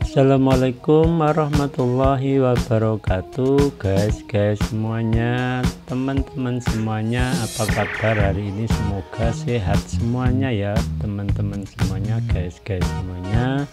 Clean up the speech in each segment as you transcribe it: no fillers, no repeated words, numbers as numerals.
Assalamualaikum warahmatullahi wabarakatuh, guys semuanya, teman-teman semuanya, apa kabar hari ini? Semoga sehat semuanya ya teman-teman semuanya, guys semuanya.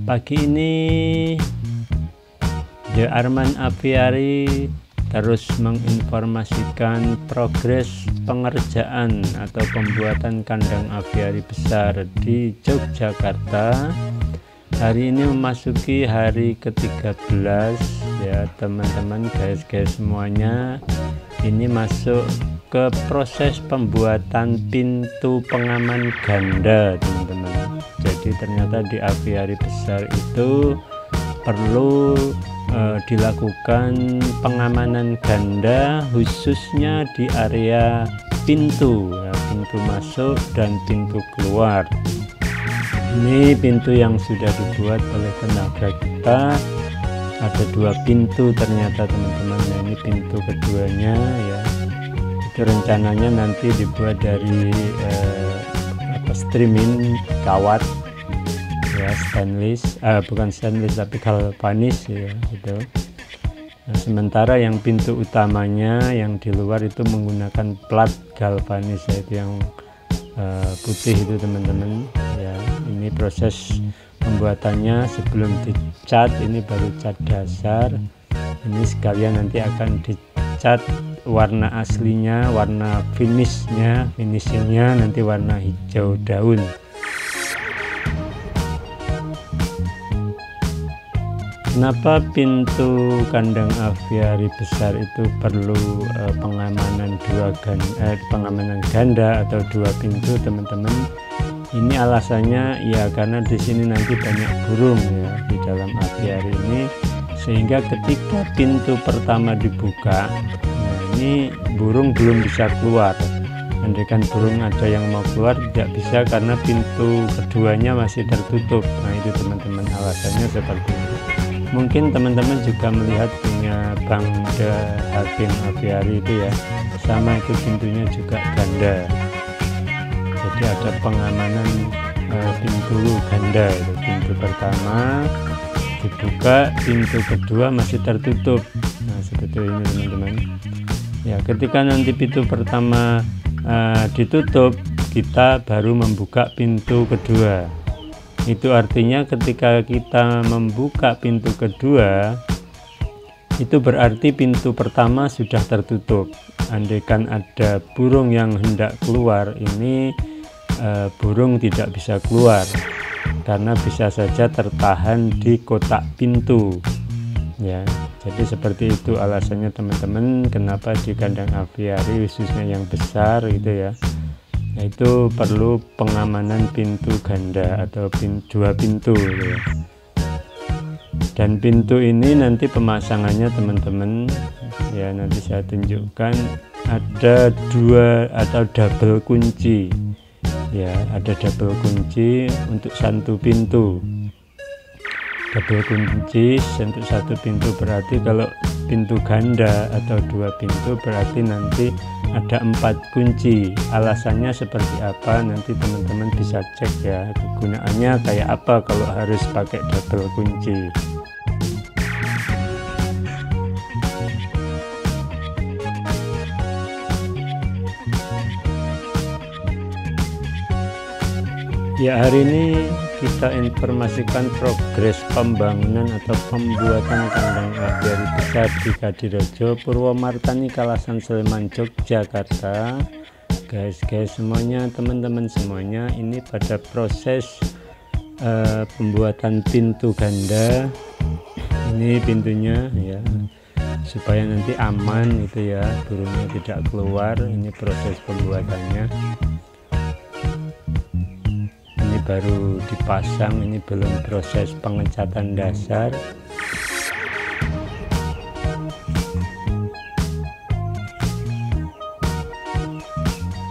Pagi ini The Arman Aviary terus menginformasikan progres pengerjaan atau pembuatan kandang aviari besar di Yogyakarta. Hari ini memasuki hari ke-13 ya teman-teman, guys semuanya. Ini masuk ke proses pembuatan pintu pengaman ganda teman-teman. Jadi ternyata di aviari besar itu perlu dilakukan pengamanan ganda khususnya di area pintu ya, pintu masuk dan pintu keluar. Ini pintu yang sudah dibuat oleh tenaga kita, ada 2 pintu ternyata teman-teman. Nah, ini pintu keduanya ya, itu rencananya nanti dibuat dari streaming kawat ya, stainless, bukan stainless tapi galvanis ya gitu. Nah, sementara yang pintu utamanya yang di luar itu menggunakan plat galvanis, yaitu yang putih itu teman-teman ya. Ini proses pembuatannya sebelum dicat, ini baru cat dasar. Ini sekalian nanti akan dicat warna aslinya, warna finishingnya nanti warna hijau daun. Kenapa pintu kandang aviari besar itu perlu pengamanan pengamanan ganda atau 2 pintu teman-teman? Ini alasannya ya karena di sini nanti banyak burung ya di dalam aviari ini, sehingga ketika pintu pertama dibuka, nah ini burung belum bisa keluar. Andaikan burung ada yang mau keluar tidak bisa karena pintu keduanya masih tertutup. Nah itu teman-teman alasannya seperti itu. Mungkin teman-teman juga melihat punya Bangda Hakim Aviary itu ya, sama itu pintunya juga ganda. Jadi ada pengamanan pintu ganda itu. Pintu pertama dibuka, pintu kedua masih tertutup. Nah seperti ini teman-teman ya. Ketika nanti pintu pertama ditutup, kita baru membuka pintu kedua. Itu artinya ketika kita membuka pintu kedua, itu berarti pintu pertama sudah tertutup. Andaikan ada burung yang hendak keluar, ini burung tidak bisa keluar karena bisa saja tertahan di kotak pintu ya. Jadi seperti itu alasannya teman-teman, kenapa di kandang aviari khususnya yang besar gitu ya, itu perlu pengamanan pintu ganda atau 2 pintu gitu ya. Dan pintu ini nanti pemasangannya teman-teman ya, nanti saya tunjukkan ada 2 atau double kunci ya, ada double kunci untuk 1 pintu. Double kunci untuk 1 pintu berarti kalau pintu ganda atau 2 pintu berarti nanti ada 4 kunci. Alasannya seperti apa nanti teman-teman bisa cek ya, kegunaannya kayak apa kalau harus pakai double kunci. Ya, hari ini kita informasikan progres pembangunan atau pembuatan kandang aviari besar di Kadirejo, Purwomartani, Kalasan, Sleman, Yogyakarta. Guys semuanya, teman-teman semuanya, ini pada proses pembuatan pintu ganda. Ini pintunya ya, supaya nanti aman itu ya, burungnya tidak keluar. Ini proses pembuatannya. Baru dipasang, ini belum proses pengecatan dasar.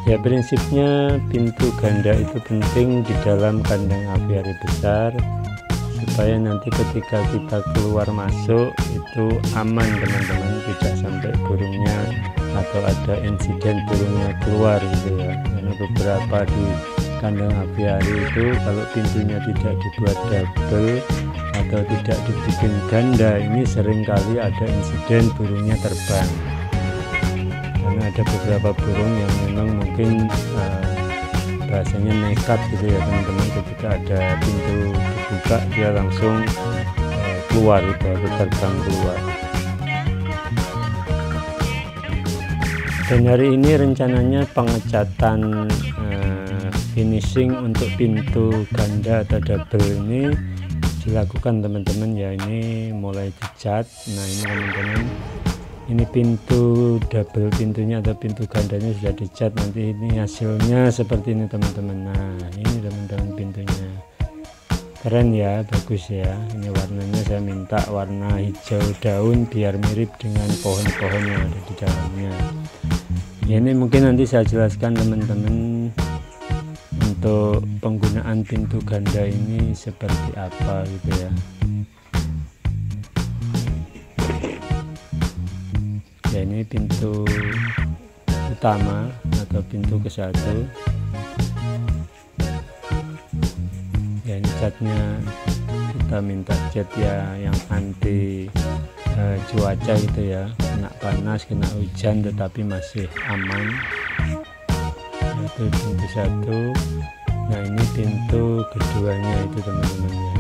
Ya prinsipnya pintu ganda itu penting di dalam kandang aviari besar supaya nanti ketika kita keluar masuk itu aman teman-teman, tidak sampai burungnya atau ada insiden burungnya keluar gitu ya. Karena beberapa di kandang aviari itu kalau pintunya tidak dibuat double, atau tidak dibikin ganda, ini seringkali ada insiden burungnya terbang. Karena ada beberapa burung yang memang mungkin bahasanya nekat gitu ya teman-teman, ketika ada pintu dibuka dia langsung keluar gitu, atau terbang keluar. Dan hari ini rencananya pengecatan finishing untuk pintu ganda atau double ini dilakukan teman-teman ya. Ini mulai dicat. Nah ini teman-teman, ini pintu double pintunya atau pintu gandanya sudah dicat. Nanti ini hasilnya seperti ini teman-teman. Nah ini teman-teman pintunya keren ya, bagus ya. Ini warnanya saya minta warna hijau daun biar mirip dengan pohon-pohon yang ada di dalamnya ya. Ini mungkin nanti saya jelaskan teman-teman untuk penggunaan pintu ganda ini seperti apa gitu ya. Ya ini pintu utama atau pintu ke satu ya. Ini catnya kita minta cat ya yang anti cuaca gitu ya, kena panas kena hujan tetapi masih aman. Itu pintu satu. Nah ini pintu keduanya itu teman-teman ya.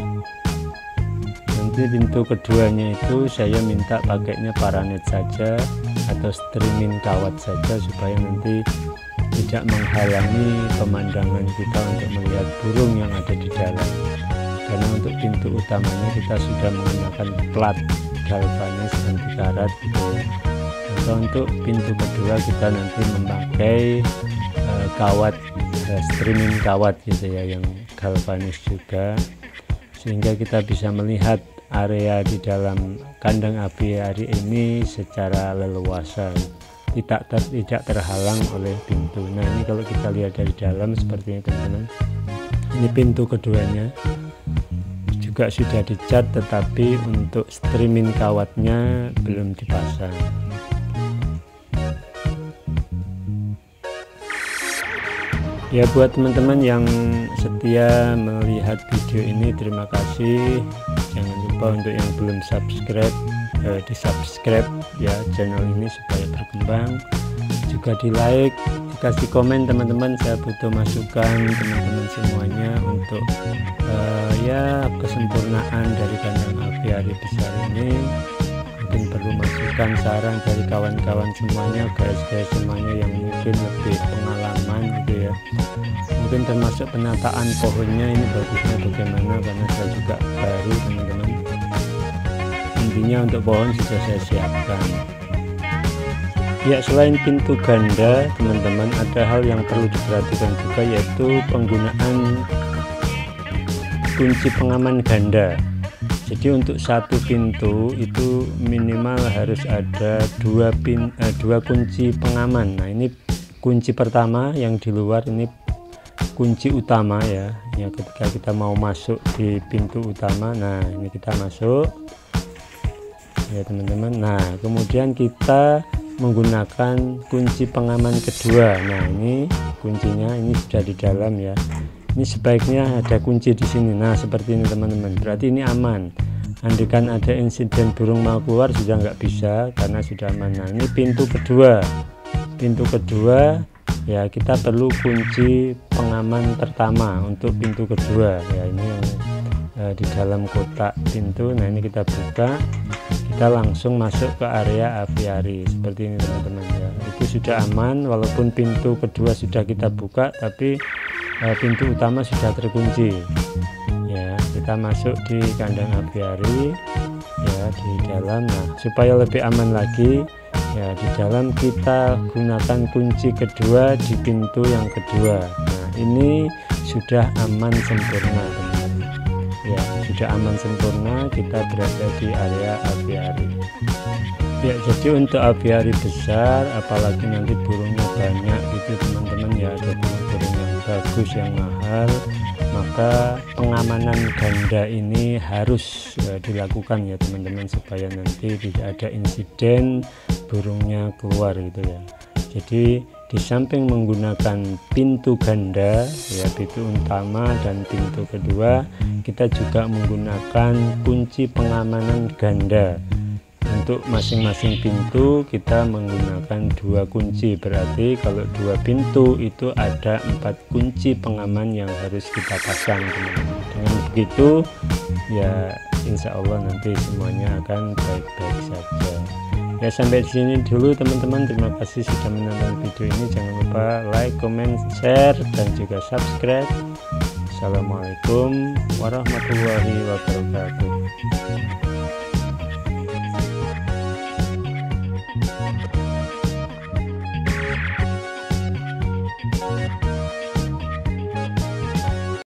Nanti pintu keduanya itu saya minta pakainya paranet saja atau streaming kawat saja supaya nanti tidak menghalangi pemandangan kita untuk melihat burung yang ada di dalam. Karena untuk pintu utamanya kita sudah menggunakan plat galvanis anti karat gitu ya. Atau untuk pintu kedua kita nanti memakai kawat streaming kawat gitu ya, yang galvanis juga, sehingga kita bisa melihat area di dalam kandang aviari ini secara leluasa, tidak terhalang oleh pintu. Nah ini kalau kita lihat dari dalam seperti ini teman-teman, ini pintu keduanya juga sudah dicat tetapi untuk streaming kawatnya belum dipasang. Ya buat teman-teman yang setia melihat video ini, terima kasih. Jangan lupa untuk yang belum subscribe di subscribe ya channel ini supaya berkembang, juga di like, dikasih komen teman-teman. Saya butuh masukan teman-teman semuanya untuk ya kesempurnaan dari kandang aviari besar ini. Mungkin perlu masukan saran dari kawan-kawan semuanya, guys semuanya yang mungkin lebih pengalaman gitu ya. Mungkin termasuk penataan pohonnya ini bagusnya bagaimana, karena saya juga baru teman-teman. Intinya untuk pohon sudah saya siapkan. Ya selain pintu ganda teman-teman, ada hal yang perlu diperhatikan juga, yaitu penggunaan kunci pengaman ganda. Jadi untuk satu pintu itu minimal harus ada dua kunci pengaman. Nah ini kunci pertama yang di luar, ini kunci utama ya. Ya ketika kita mau masuk di pintu utama, nah ini kita masuk ya teman-teman. Nah kemudian kita menggunakan kunci pengaman kedua. Nah ini kuncinya ini sudah di dalam ya. Ini sebaiknya ada kunci di sini. Nah seperti ini teman-teman, berarti ini aman. Andaikan ada insiden burung mau keluar sudah nggak bisa karena sudah aman. Nah ini pintu kedua ya, kita perlu kunci pengaman pertama untuk pintu kedua ya. Ini yang di dalam kotak pintu. Nah ini kita buka, kita langsung masuk ke area aviari seperti ini teman-teman ya. Itu sudah aman, walaupun pintu kedua sudah kita buka tapi pintu utama sudah terkunci ya. Kita masuk di kandang aviari ya di dalam. Nah supaya lebih aman lagi ya, di dalam kita gunakan kunci kedua di pintu yang kedua. Nah ini sudah aman sempurna teman-teman ya, sudah aman sempurna, kita berada di area aviari ya. Jadi untuk aviari besar, apalagi nanti burungnya banyak gitu teman-teman ya, ada burung-burung yang bagus yang mahal, maka pengamanan ganda ini harus dilakukan ya teman-teman, supaya nanti tidak ada insiden burungnya keluar gitu ya. Jadi Di samping menggunakan pintu ganda, ya pintu utama dan pintu kedua, kita juga menggunakan kunci pengamanan ganda. Untuk masing-masing pintu kita menggunakan 2 kunci, berarti kalau 2 pintu itu ada 4 kunci pengaman yang harus kita pasang, teman-teman. Dengan begitu ya insya Allah nanti semuanya akan baik-baik saja. Ya, sampai di sini dulu teman-teman. Terima kasih sudah menonton video ini. Jangan lupa like, comment, share, dan juga subscribe. Assalamualaikum warahmatullahi wabarakatuh.